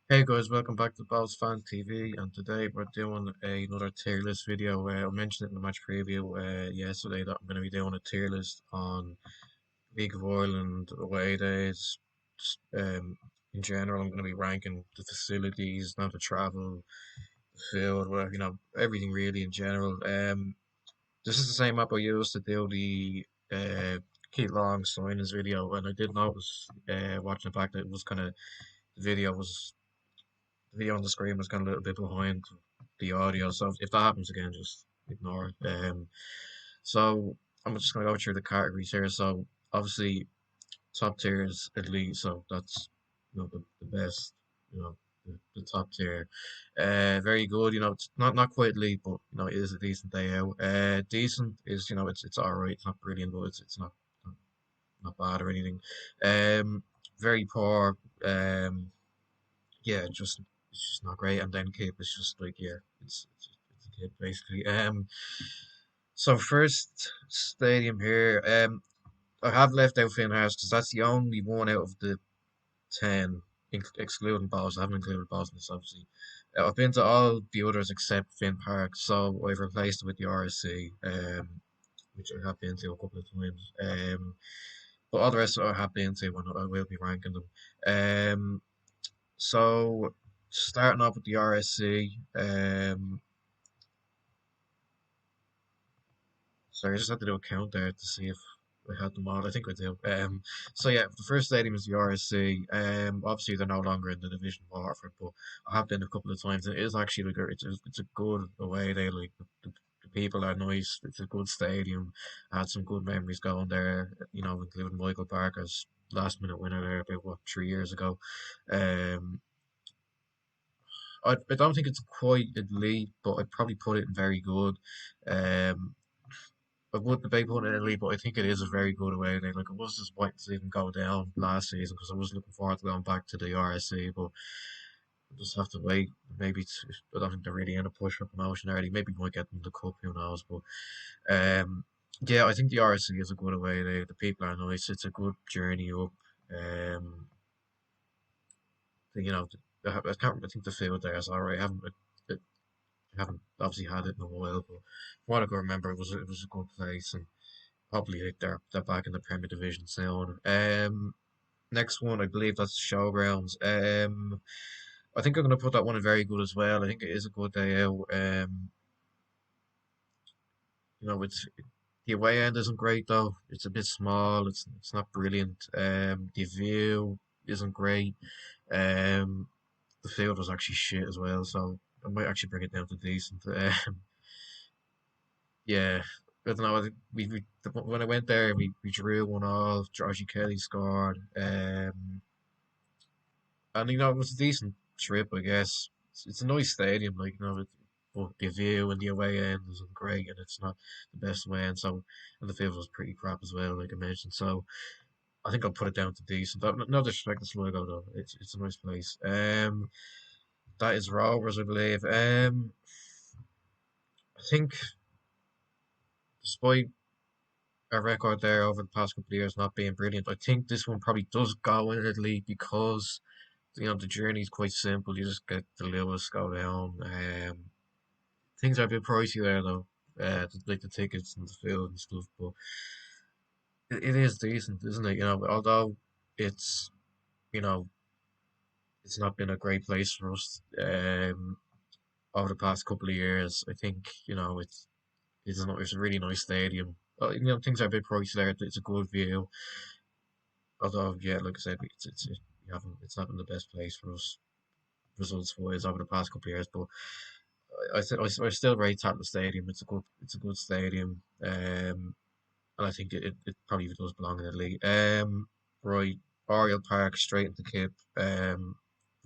Hey guys, welcome back to Balls Fan TV, and today we're doing another tier list video. I mentioned it in the match preview yesterday that I'm going to be doing a tier list on League of Ireland away days. In general, I'm going to be ranking the facilities, not the travel, the field, whatever, everything really in general. This is the same app I used to do the Keith Long signings video, and I did notice watching it back that it was kind of the video was the video on the screen was kind of a little bit behind the audio. So if that happens again, just ignore it. So I'm just gonna go through the categories here. So obviously top tier is elite, so that's the best, the top tier. Very good, it's not quite elite, but it is a decent day out. Decent is it's alright, it's not brilliant, but it's not, not bad or anything. Um, Very poor. Yeah, it's just not great. And then Cape is just like it's a kid basically. So first stadium here. I have left out Finn House because that's the only one out of the 10, excluding Boston. I haven't included Boston, obviously. I've been to all the others except Finn Park, so I've replaced it with the RSC, which I have been to a couple of times. But all the rest I have been to, and I will be ranking them. So starting off with the RSC, sorry, I just had to do a count there to see if I had them all. I think I do. So yeah, the first stadium is the RSC. Obviously they're no longer in the division of Waterford, but I have been a couple of times, and it is actually like it's a good away day. Like the people are nice. It's a good stadium. I had some good memories going there. Including Michael Barker's last minute winner there about what 3 years ago. Um, I don't think it's quite elite, but I'd probably put it in very good. Um, I wouldn't debate putting it in elite, but I think it is a very good away day. Like, it was disappointing to even go down last season because I was looking forward to going back to the RSC, but we'll just have to wait. Maybe I don't think they're really in a push for promotion already. Maybe we might get them the cup, who knows? But yeah, I think the RSC is a good away day. The people are nice. It's a good journey up. Um, you know, I can't. I think the field there is alright. I haven't obviously had it in a while, but from what I can remember, it was a good place, and probably like they're back in the Premier Division soon. Next one, I believe that's Showgrounds. I think I'm gonna put that one in very good as well. I think it is a good day out. It's the away end isn't great though. It's a bit small. It's not brilliant. The view isn't great. Um, the field was actually shit as well, so I might actually bring it down to decent. Yeah, I don't know. I think when I went there, we drew 1-1. Georgie Kelly scored, and it was a decent trip, I guess. It's a nice stadium, like but the view and the away end isn't great, and it's not the best way end. So, and the field was pretty crap as well, like I mentioned. So, I think I'll put it down to decent. No disrespect to Sligo though. It's a nice place. That is Rovers, I believe. I think despite our record there over the past couple of years not being brilliant. I think this one probably does go in Italy because the journey is quite simple. You just get the Lewis, go down. Things are a bit pricey there though, like the tickets and the food and stuff. But it is decent, isn't it? Although it's you know it's not been a great place for us over the past couple of years. I think it's a really nice stadium. Things are a bit pricey there. It's a good view. Although, yeah, like I said, it's not been the best place for us results wise over the past couple of years. But I still rate Tottenham Stadium. It's a good stadium. And I think it probably does belong in the league. Right, Oriel Park straight into Kip. The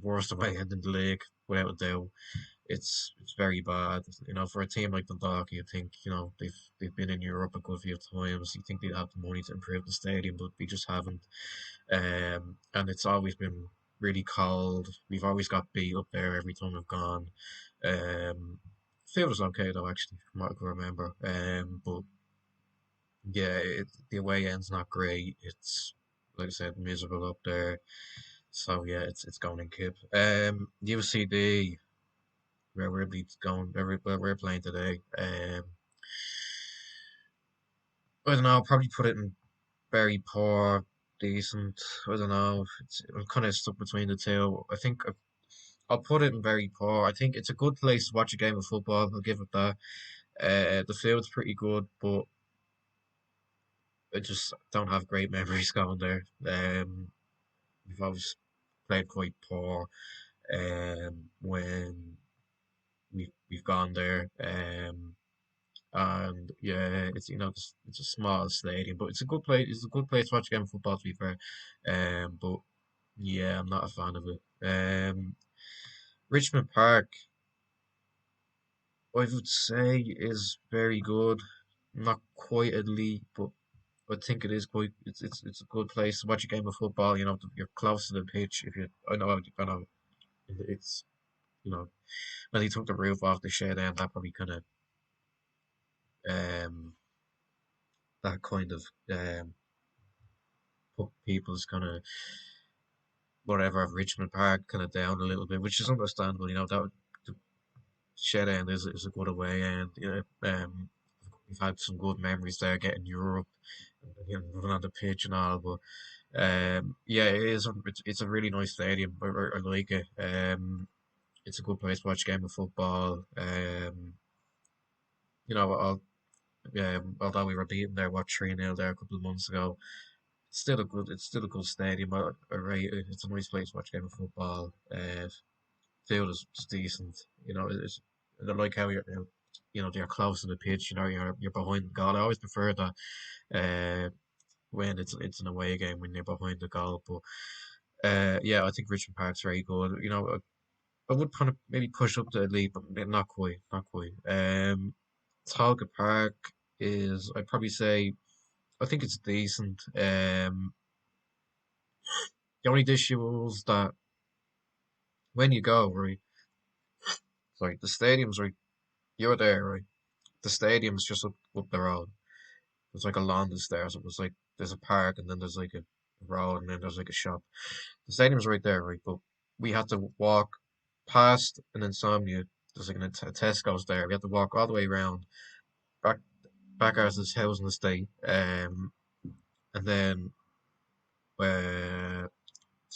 worst away end in the league without a doubt. It's very bad. For a team like Dundalk, you think they've been in Europe a good few times. You think they'd have the money to improve the stadium, but they just haven't. And it's always been really cold. We've always got beat up there every time we've gone. Field was okay though, actually, from what I can remember. But yeah, the away end's not great. It's like I said, miserable up there. So yeah, it's going in Kip. UCD where we're going, where we're playing today. I don't know. I'll probably put it in very poor, decent. I don't know. I'm kind of stuck between the two. I think I'll put it in very poor. I think it's a good place to watch a game of football. I'll give it that. The field's pretty good, but I just don't have great memories going there. We've always played quite poor when we've gone there. And yeah, it's it's a small stadium, but it's a good place. It's a good place to watch a game of football. To be fair, but yeah, I'm not a fan of it. Richmond Park, I would say, is very good. Not quite elite, but I think it is quite. It's a good place to watch a game of football. You're close to the pitch. If you, I know, it's you know when they took the roof off the shed, and that probably um kind of put people's whatever of Richmond Park down a little bit, which is understandable. The shed end is a good away end. We've had some good memories there, getting Europe, running on the pitch and all. But yeah, it's a really nice stadium. I like it. It's a good place to watch a game of football. You know, I'll, although we were beaten there, what 3-0 there a couple of months ago, it's still a good stadium. I rate it. It's a nice place to watch a game of football. Field is decent. I like how you're close to the pitch. You're behind the goal. I always prefer that when it's an away game when you're behind the goal. But yeah, I think Richmond Park's very good. I would kind of maybe push up to elite, but not quite, not quite. Talca Park is, I'd probably say, I think it's decent. The only issue is that when you go, right, sorry, the stadium's right, you're there, right? The stadium's just up the road. There's like a lawn that's there, so it's like there's a park and then there's like a road and then there's like a shop. The stadium's right there, right? But we had to walk past an Insomnia. There's like a Tesco's there. We had to walk all the way around back back out to this housing estate, and then uh,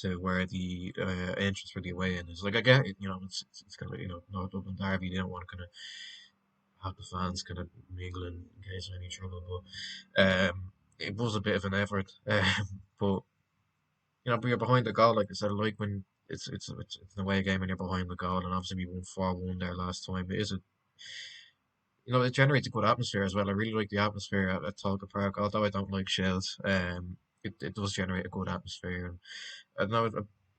to where the entrance for the away end is. Like I get it, it's kind of no Dublin Derby. They don't want to have the fans mingling in case of any trouble, but it was a bit of an effort. But but you're behind the goal, like I said, I like when it's an away game and you're behind the goal, and obviously we won 4-1 there last time. It generates a good atmosphere as well. I really like the atmosphere at Talca Park, although I don't like shells. It does generate a good atmosphere, and I know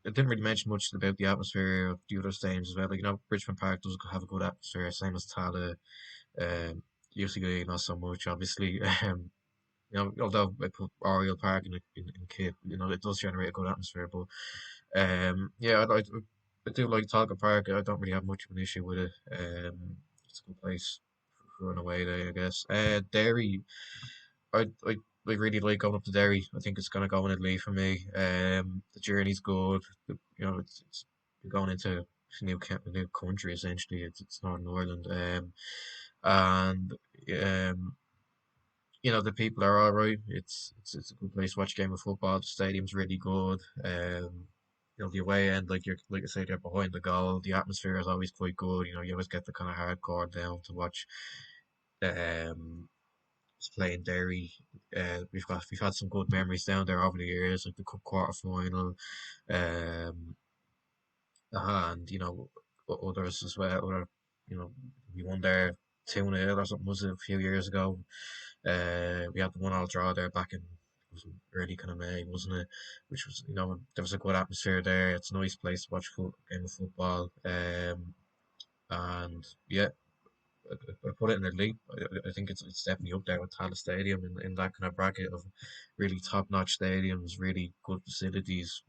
I didn't really mention much about the atmosphere of the other stadiums as well. Like Richmond Park does have a good atmosphere, same as Tala. UCD not so much, obviously. Although I put Oriel Park in Cape, it does generate a good atmosphere. But yeah, I do like Talca Park. I don't really have much of an issue with it. It's a good place for an away day, I guess. Derry, I really like going up to Derry. I think it's gonna go in a lead for me. The journey's good. It's you're going into a new country essentially. It's Northern Ireland. And um, the people are all right. It's a good place to watch a game of football. The stadium's really good. The away end, like I said, you're behind the goal. The atmosphere is always quite good. You always get the kind of hardcore down to watch. Um, playing Derry. We've had some good memories down there over the years, like the cup quarter final, um, and others as well. You know, we won there 2-0 or something was it a few years ago. We had the 1-1 draw there back in it was early May, wasn't it? Which was there was a good atmosphere there. It's a nice place to watch game of football. And yeah, I put it in the league. I think it's definitely up there with Tala Stadium in that kind of bracket of really top-notch stadiums, really good facilities.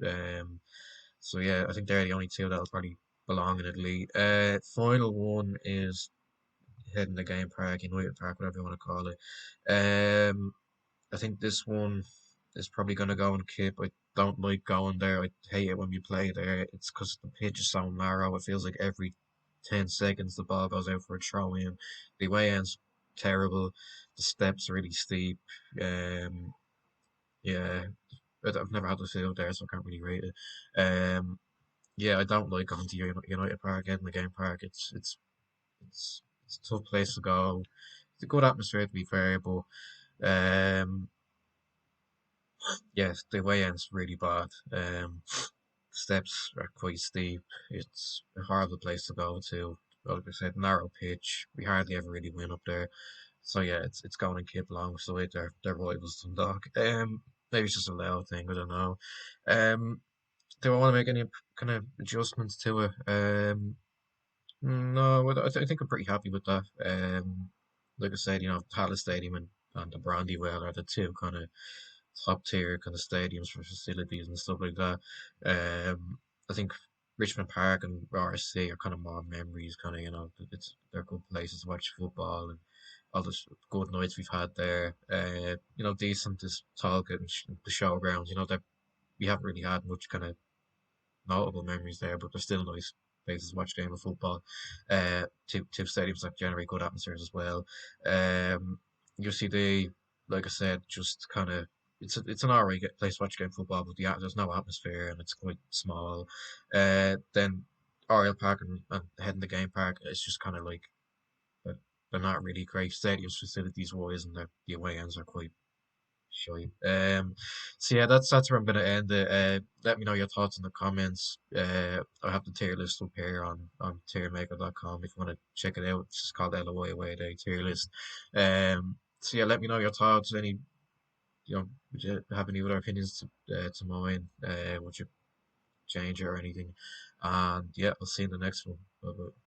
So yeah, I think they're the only two that'll probably belong in the league. Final one is heading the game park, United Park, whatever you want to call it. I think this one is probably going to go in Kip. don't like going there. I hate it when we play there. It's because the pitch is so narrow. It feels like every 10 seconds the ball goes out for a throw in. The way end's terrible. The steps are really steep. Um, yeah, I've never had to field there, so I can't really rate it. Yeah, I don't like going to United Park, Edinburgh Game Park. It's a tough place to go. It's a good atmosphere to be fair, but um, yes, the way end's really bad. Steps are quite steep. It's a horrible place to go to. Like I said, narrow pitch. We hardly ever really win up there. So yeah, it's going and keep alongside their rivals Dundalk. Maybe it's just a loud thing. I don't know. Um, do I want to make any kind of adjustments to it? No, I think I'm pretty happy with that. Like I said, Palace Stadium and the Brandywell are the two kind of top tier kind of stadiums for facilities and stuff like that. I think Richmond Park and RSC are kind of more memories, kind of, they're good places to watch football and all the good nights we've had there. Decent to talk and the showgrounds, that we haven't really had much kind of notable memories there, but they're still nice places to watch game of football. Two stadiums that generate good atmospheres as well. UCD, like I said, just kind of it's an alright place to watch game of football, but there's no atmosphere and it's quite small. Then Oriel Park and Head in the Game Park, it's just kind of like they're, they're not really great stadiums facilities wise, and the away ends are quite sure. So yeah, that's where I'm gonna end it. Let me know your thoughts in the comments. I have the tier list up here on tiermaker.com if you want to check it out. It's just called LOI Away Day tier list. So yeah, let me know your thoughts. Would you have any other opinions to mine? Would you change it or anything? And yeah, I'll see you in the next one. Bye bye.